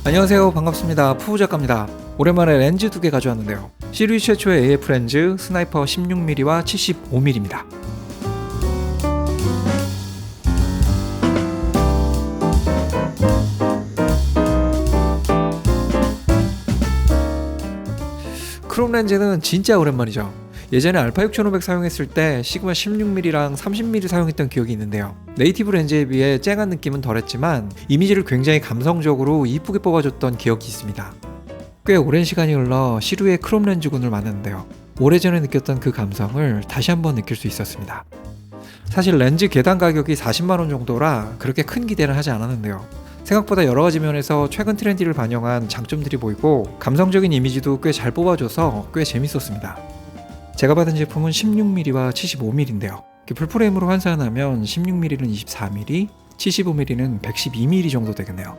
안녕하세요, 반갑습니다. 푸우 작가입니다. 오랜만에 렌즈 2개 가져왔는데요. 시리즈 최초의 AF 렌즈 스나이퍼 16mm와 75mm입니다. 크롬 렌즈는 진짜 오랜만이죠. 예전에 알파 6500 사용했을 때 시그마 16mm랑 30mm 사용했던 기억이 있는데요. 네이티브 렌즈에 비해 쨍한 느낌은 덜했지만 이미지를 굉장히 감성적으로 이쁘게 뽑아줬던 기억이 있습니다. 꽤 오랜 시간이 흘러 시루의 크롬 렌즈군을 만났는데요. 오래전에 느꼈던 그 감성을 다시 한번 느낄 수 있었습니다. 사실 렌즈 개당 가격이 40만원 정도라 그렇게 큰 기대는 하지 않았는데요. 생각보다 여러가지 면에서 최근 트렌디를 반영한 장점들이 보이고 감성적인 이미지도 꽤 잘 뽑아줘서 꽤 재밌었습니다. 제가 받은 제품은 16mm와 75mm인데요. 풀프레임으로 환산하면 16mm는 24mm, 75mm는 112mm 정도 되겠네요.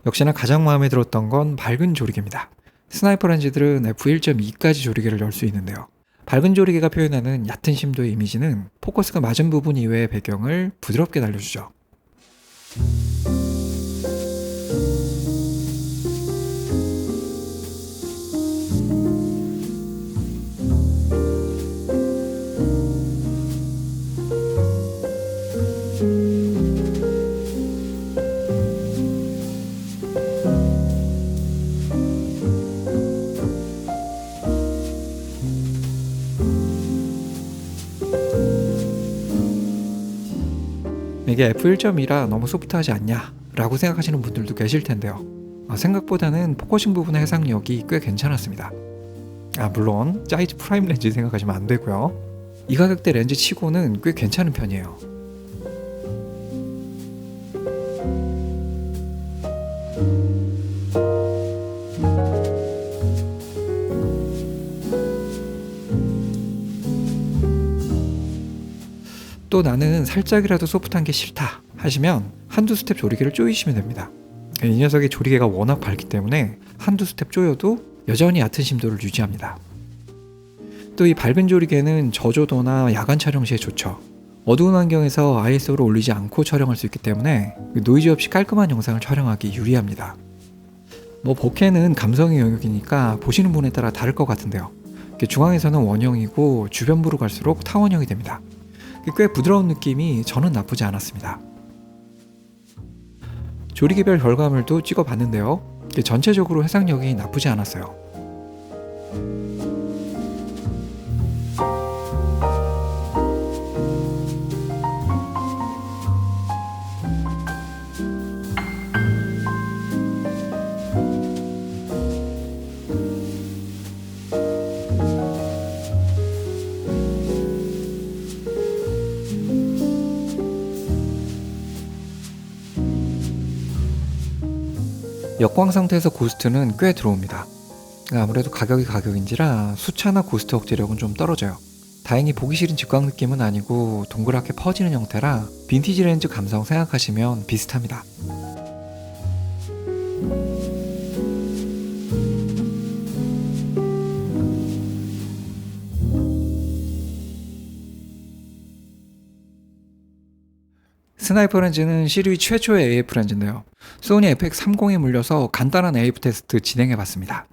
역시나 가장 마음에 들었던 건 밝은 조리개입니다. 스나이퍼 렌즈들은 f1.2까지 조리개를 열 수 있는데요. 밝은 조리개가 표현하는 얕은 심도의 이미지는 포커스가 맞은 부분 이외의 배경을 부드럽게 날려주죠. 이게 f1.2라 너무 소프트하지 않냐 라고 생각하시는 분들도 계실 텐데요. 생각보다는 포커싱 부분의 해상력이 꽤 괜찮았습니다. 물론 사이즈 프라임 렌즈 생각하시면 안 되고요. 이 가격대 렌즈 치고는 꽤 괜찮은 편이에요. 또 나는 살짝이라도 소프트한 게 싫다 하시면 한두 스텝 조리개를 조이시면 됩니다. 이 녀석의 조리개가 워낙 밝기 때문에 한두 스텝 조여도 여전히 얕은 심도를 유지합니다. 또 이 밝은 조리개는 저조도나 야간 촬영 시에 좋죠. 어두운 환경에서 ISO를 올리지 않고 촬영할 수 있기 때문에 노이즈 없이 깔끔한 영상을 촬영하기 유리합니다. 버케는 감성의 영역이니까 보시는 분에 따라 다를 것 같은데요. 중앙에서는 원형이고 주변부로 갈수록 타원형이 됩니다. 꽤 부드러운 느낌이 저는 나쁘지 않았습니다. 조리개별 결과물도 찍어봤는데요. 전체적으로 해상력이 나쁘지 않았어요. 역광 상태에서 고스트는 꽤 들어옵니다. 아무래도 가격이 가격인지라 수차나 고스트 억제력은 좀 떨어져요. 다행히 보기 싫은 직광 느낌은 아니고 동그랗게 퍼지는 형태라 빈티지 렌즈 감성 생각하시면 비슷합니다. 스나이퍼 렌즈는 시리즈 최초의 AF 렌즈인데요. 소니 FX30에 물려서 간단한 AF 테스트 진행해봤습니다.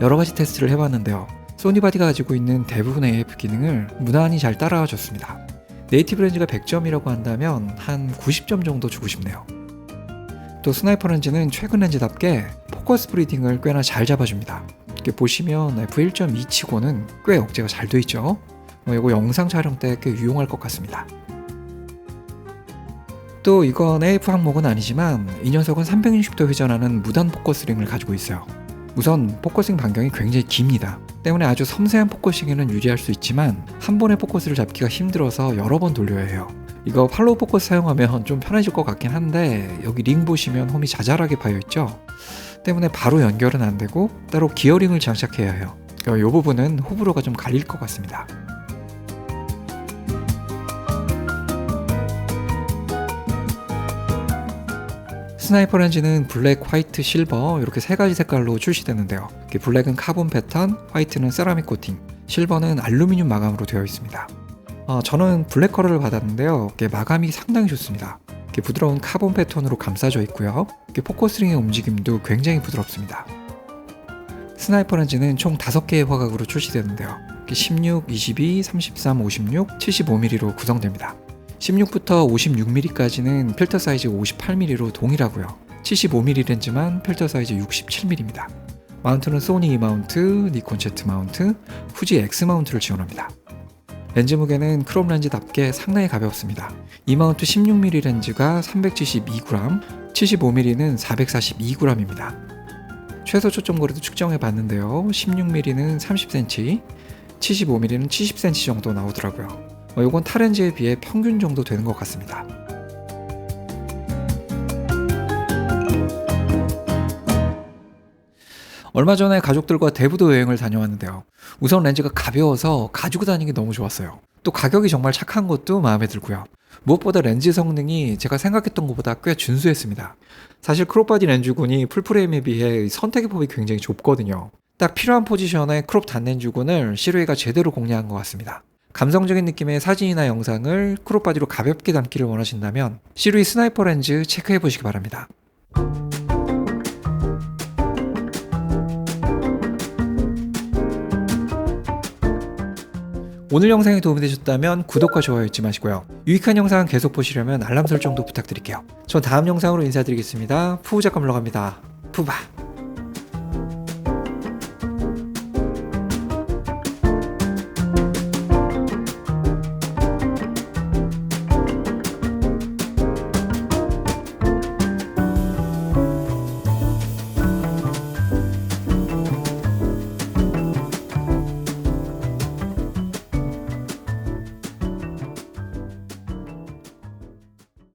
여러가지 테스트를 해봤는데요. 소니바디가 가지고 있는 대부분의 AF 기능을 무난히 잘 따라와 줬습니다. 네이티브 렌즈가 100점이라고 한다면 한 90점 정도 주고 싶네요. 또 스나이퍼 렌즈는 최근 렌즈답게 포커스 브리딩을 꽤나 잘 잡아줍니다. 이렇게 보시면 f1.2 치고는 꽤 억제가 잘 돼 있죠. 이거 영상 촬영 때 꽤 유용할 것 같습니다. 또 이건 AF 항목은 아니지만 이 녀석은 360도 회전하는 무단 포커스링을 가지고 있어요. 우선 포커싱 반경이 굉장히 깁니다. 때문에 아주 섬세한 포커싱에는 유리할 수 있지만 한 번에 포커스를 잡기가 힘들어서 여러 번 돌려야 해요. 이거 팔로우 포커스 사용하면 좀 편해질 것 같긴 한데 여기 링 보시면 홈이 자잘하게 파여있죠? 때문에 바로 연결은 안 되고 따로 기어링을 장착해야 해요. 이 부분은 호불호가 좀 갈릴 것 같습니다. 스나이퍼 렌즈는 블랙, 화이트, 실버 이렇게 세 가지 색깔로 출시되는데요. 블랙은 카본 패턴, 화이트는 세라믹 코팅, 실버는 알루미늄 마감으로 되어 있습니다. 저는 블랙 컬러를 받았는데요. 마감이 상당히 좋습니다. 부드러운 카본 패턴으로 감싸져 있고요. 포커스링의 움직임도 굉장히 부드럽습니다. 스나이퍼 렌즈는 총 5개의 화각으로 출시되는데요. 16, 22, 33, 56, 75mm로 구성됩니다. 16부터 56mm까지는 필터 사이즈 58mm로 동일하고요. 75mm 렌즈만 필터 사이즈 67mm입니다. 마운트는 소니 E 마운트, 니콘 Z 마운트, 후지 X 마운트를 지원합니다. 렌즈 무게는 크롬 렌즈답게 상당히 가볍습니다. E 마운트 16mm 렌즈가 372g, 75mm는 442g입니다. 최소 초점 거리도 측정해 봤는데요. 16mm는 30cm, 75mm는 70cm 정도 나오더라고요. 이건 타 렌즈에 비해 평균 정도 되는 것 같습니다. 얼마 전에 가족들과 대부도 여행을 다녀왔는데요. 우선 렌즈가 가벼워서 가지고 다니기 너무 좋았어요. 또 가격이 정말 착한 것도 마음에 들고요. 무엇보다 렌즈 성능이 제가 생각했던 것보다 꽤 준수했습니다. 사실 크롭바디 렌즈군이 풀프레임에 비해 선택의 폭이 굉장히 좁거든요. 딱 필요한 포지션에 크롭 단렌즈군을 시루이가 제대로 공략한 것 같습니다. 감성적인 느낌의 사진이나 영상을 크롭바디로 가볍게 담기를 원하신다면 시루이 스나이퍼 렌즈 체크해 보시기 바랍니다. 오늘 영상이 도움이 되셨다면 구독과 좋아요 잊지 마시고요. 유익한 영상 계속 보시려면 알람 설정도 부탁드릴게요. 전 다음 영상으로 인사드리겠습니다. 푸우작가 물러갑니다. 푸바.